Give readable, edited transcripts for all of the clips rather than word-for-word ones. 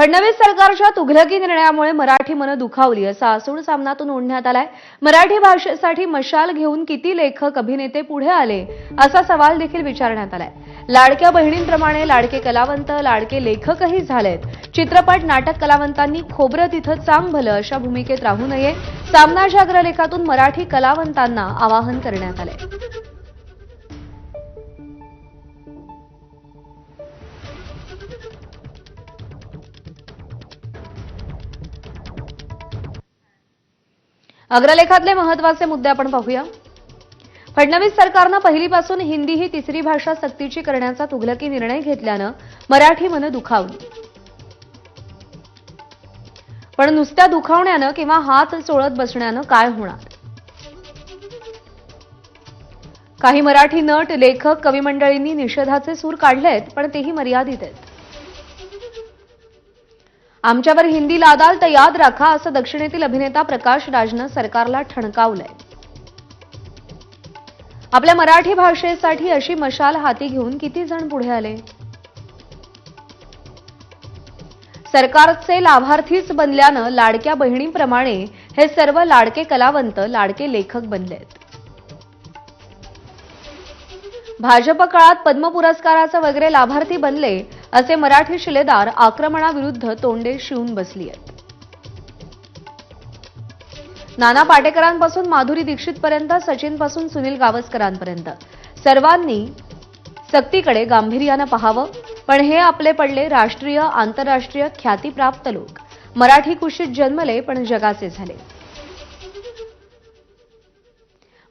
फडणवीस सरकारच्या तुघलकी निर्णयामुळे मराठी मनं दुखावली असा आसूड सामनातून ओढण्यात आलाय। मराठी भाषेसाठी मशाल घेऊन किती लेखक अभिनेते पुढे आले असा सवाल देखील विचारण्यात आलाय। लाडक्या बहिणींप्रमाणे लाडके कलावंत लाडके लेखकही झालेत। चित्रपट नाटक कलावंतांनी खोबरं तिथं चांग भलं अशा भूमिकेत राहू नये, सामनाच्या अग्रलेखातून मराठी कलावंतांना आवाहन करण्यात आलंय। अग्रलेखातले महत्त्वाचे मुद्दे आपण पाहूया। फडणवीस सरकारनं पहिलीपासून हिंदी ही तिसरी भाषा सक्तीची करण्याचा तुघलकी निर्णय घेतल्यानं मराठी मनं दुखावली। पण नुसत्या दुखावण्यानं किंवा हात चोळत बसण्यानं काय होणार? काही मराठी नट, लेखक, कवी मंडळींनी निषेधाचे सूर काढलेत, पण तेही मर्यादित आहेत। आमच्यावर हिंदी लादाल तर याद राखा असं दक्षिणेतील अभिनेता प्रकाश राजनं सरकारला ठणकावलंय। आपल्या मराठी भाषेसाठी अशी मशाल हाती घेऊन किती जण पुढे आले? सरकारचे लाभार्थीच बनल्यानं लाडक्या बहिणींप्रमाणे हे सर्व लाडके कलावंत लाडके लेखक बनलेत। भाजप काळात पद्म पुरस्काराचे वगैरे लाभार्थी बनले असे मराठी शिलेदार आक्रमणाविरुद्ध तोंडे शिवून बसली आहेत। नाना पाटेकरांपासून माधुरी दीक्षितपर्यंत, सचिनपासून सुनील गावस्करांपर्यंत सर्वांनी सक्तीकडे गांभीर्यानं पाहावं। पण हे आपले पडले राष्ट्रीय आंतरराष्ट्रीय ख्यातीप्राप्त लोक, मराठी कुशीत जन्मले पण जगाचे झाले।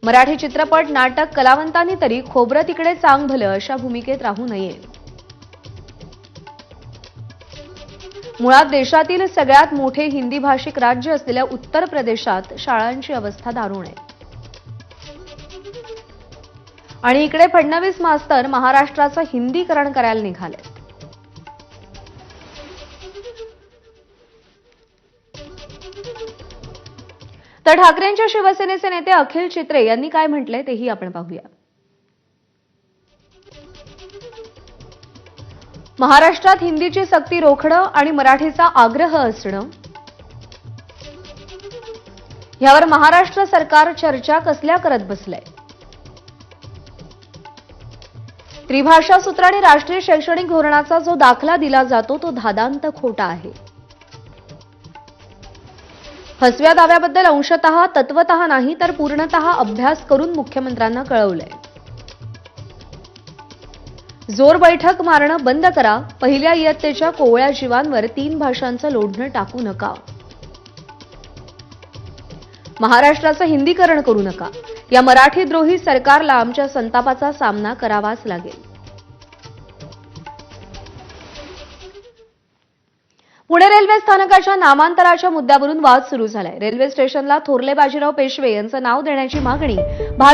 मराठी चित्रपट नाटक कलावंतांनी तरी खोबरं तिकडे चांग भलं अशा भूमिकेत राहू नये। मुळात देशातील सगळ्यात मोठे हिंदी भाषिक राज्य असलेल्या उत्तर प्रदेशात शाळांची अवस्था दारुण आहे। आणि इकडे फडणवीस मास्तर महाराष्ट्राचं हिंदीकरण करायला निघालेत। तर ठाकरेंच्या शिवसेनेचे नेते अखिल चित्रे यांनी काय म्हटलंय तेही आपण पाहूया। महाराष्ट्रात हिंदीची सक्ती रोखणं आणि मराठीचा आग्रह असणं यावर महाराष्ट्र सरकार चर्चा कसल्या करत बसलंय? त्रिभाषा सूत्र आणि राष्ट्रीय शैक्षणिक धोरणाचा जो दाखला दिला जातो तो धादांत खोटा आहे। फसव्या दाव्याबद्दल अंशतः तत्वतः नाही तर पूर्णतः अभ्यास करून मुख्यमंत्र्यांना कळवलंय। जोर बैठक मारणं बंद करा, पहिल्या इयत्तेच्या कोवळ्या जीवांवर 3 भाषांचं लोढणं टाकू नका। महाराष्ट्राचं हिंदीकरण करू नका। या मराठीद्रोही सरकारला आमच्या संतापाचा सामना करावाच लागेल। पुणे रेल्वे स्थानकाच्या नामांतराच्या मुद्द्यावरून वाद सुरू झालाय। रेल्वे स्टेशनला थोरले बाजीराव पेशवे यांचं नाव देण्याची मागणी